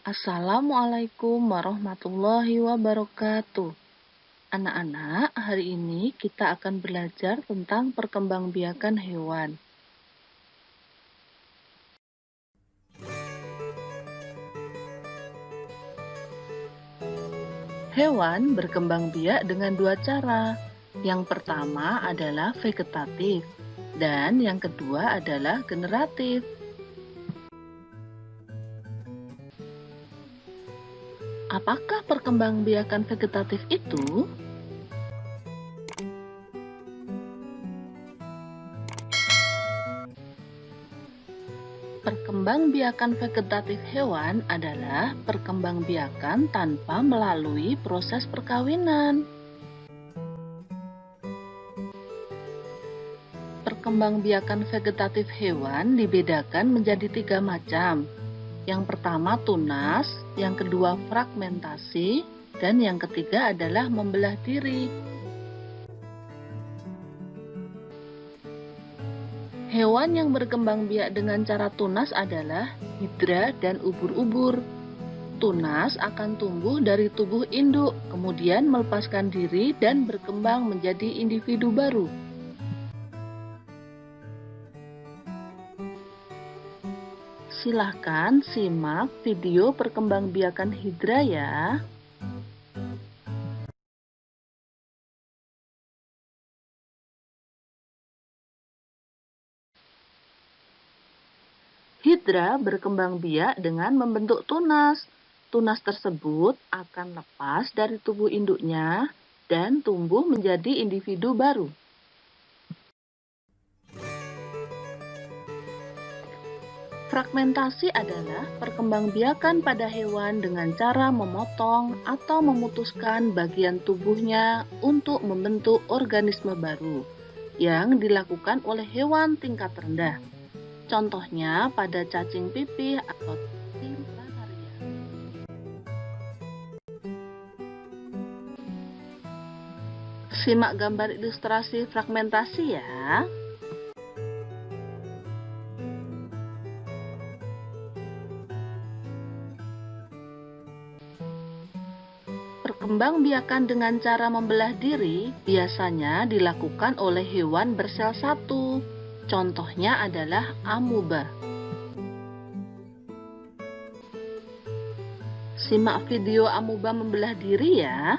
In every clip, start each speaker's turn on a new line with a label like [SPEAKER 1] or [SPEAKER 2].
[SPEAKER 1] Assalamualaikum warahmatullahi wabarakatuh. Anak-anak, hari ini kita akan belajar tentang perkembangbiakan hewan. Hewan berkembang biak dengan dua cara. Yang pertama adalah vegetatif, dan yang kedua adalah generatif. Apakah perkembangbiakan vegetatif itu? Perkembangbiakan vegetatif hewan adalah perkembangbiakan tanpa melalui proses perkawinan. Perkembangbiakan vegetatif hewan dibedakan menjadi 3 macam. Yang pertama tunas, yang kedua fragmentasi, dan yang ketiga adalah membelah diri. Hewan yang berkembang biak dengan cara tunas adalah hidra dan ubur-ubur. Tunas akan tumbuh dari tubuh induk, kemudian melepaskan diri dan berkembang menjadi individu baru. Silahkan simak video perkembangbiakan hidra ya. Hidra berkembang biak dengan membentuk tunas. Tunas tersebut akan lepas dari tubuh induknya dan tumbuh menjadi individu baru. Fragmentasi adalah perkembangbiakan pada hewan dengan cara memotong atau memutuskan bagian tubuhnya untuk membentuk organisme baru yang dilakukan oleh hewan tingkat rendah. Contohnya pada cacing pipih atau cacing planaria. Simak gambar ilustrasi fragmentasi ya. Perkembangbiakan dengan cara membelah diri biasanya dilakukan oleh hewan bersel satu. Contohnya adalah amuba. Simak video amuba membelah diri ya.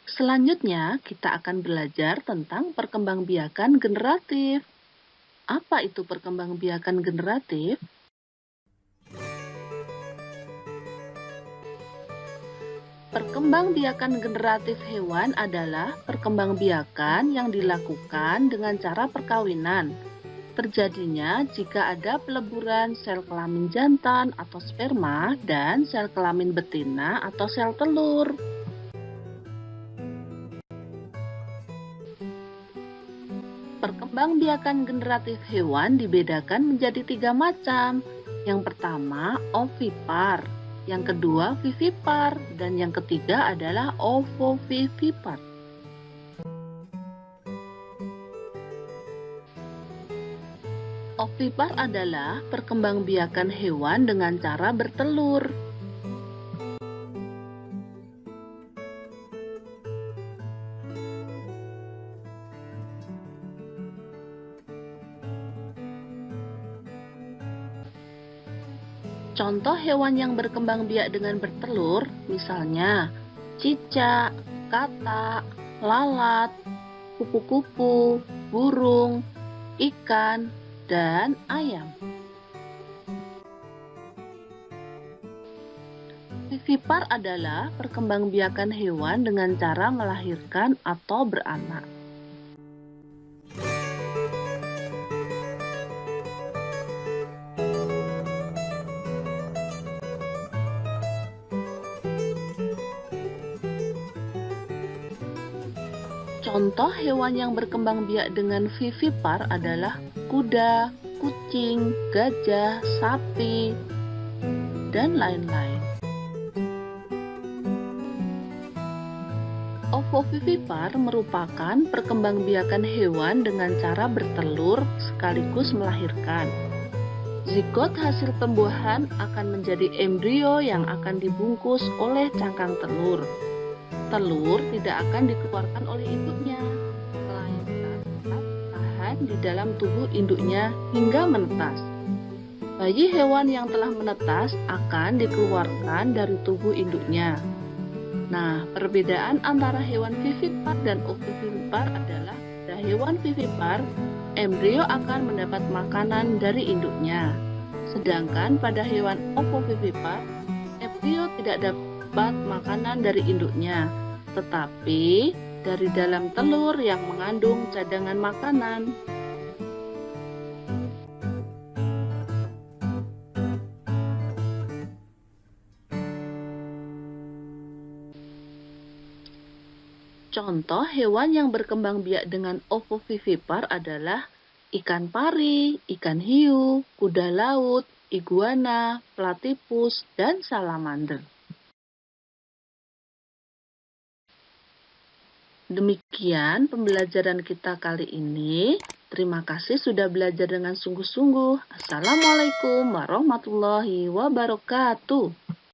[SPEAKER 1] Selanjutnya, kita akan belajar tentang perkembangbiakan generatif. Apa itu perkembangbiakan generatif? Perkembangbiakan generatif hewan adalah perkembangbiakan yang dilakukan dengan cara perkawinan. Terjadinya jika ada peleburan sel kelamin jantan atau sperma dan sel kelamin betina atau sel telur. Perkembangbiakan generatif hewan dibedakan menjadi 3 macam. Yang pertama, ovipar. Yang kedua, vivipar. Dan yang ketiga adalah ovovivipar. Ovipar adalah perkembangbiakan hewan dengan cara bertelur. Contoh hewan yang berkembang biak dengan bertelur, misalnya cicak, katak, lalat, kupu-kupu, burung, ikan, dan ayam. Vivipar adalah perkembangbiakan hewan dengan cara melahirkan atau beranak. Contoh hewan yang berkembang biak dengan vivipar adalah kuda, kucing, gajah, sapi, dan lain-lain. Ovovivipar merupakan perkembangbiakan hewan dengan cara bertelur sekaligus melahirkan. Zigot hasil pembuahan akan menjadi embrio yang akan dibungkus oleh cangkang telur. Telur tidak akan dikeluarkan oleh induknya, melainkan tetap tahan di dalam tubuh induknya hingga menetas. Bayi hewan yang telah menetas akan dikeluarkan dari tubuh induknya. Nah, perbedaan antara hewan vivipar dan ovovivipar adalah pada hewan vivipar, embrio akan mendapat makanan dari induknya. Sedangkan pada hewan ovovivipar, embrio tidak dapat makanan dari induknya, tetapi dari dalam telur yang mengandung cadangan makanan. Contoh hewan yang berkembang biak dengan ovovivipar adalah ikan pari, ikan hiu, kuda laut, iguana, platypus, dan salamander. Demikian pembelajaran kita kali ini. Terima kasih sudah belajar dengan sungguh-sungguh. Assalamualaikum warahmatullahi wabarakatuh.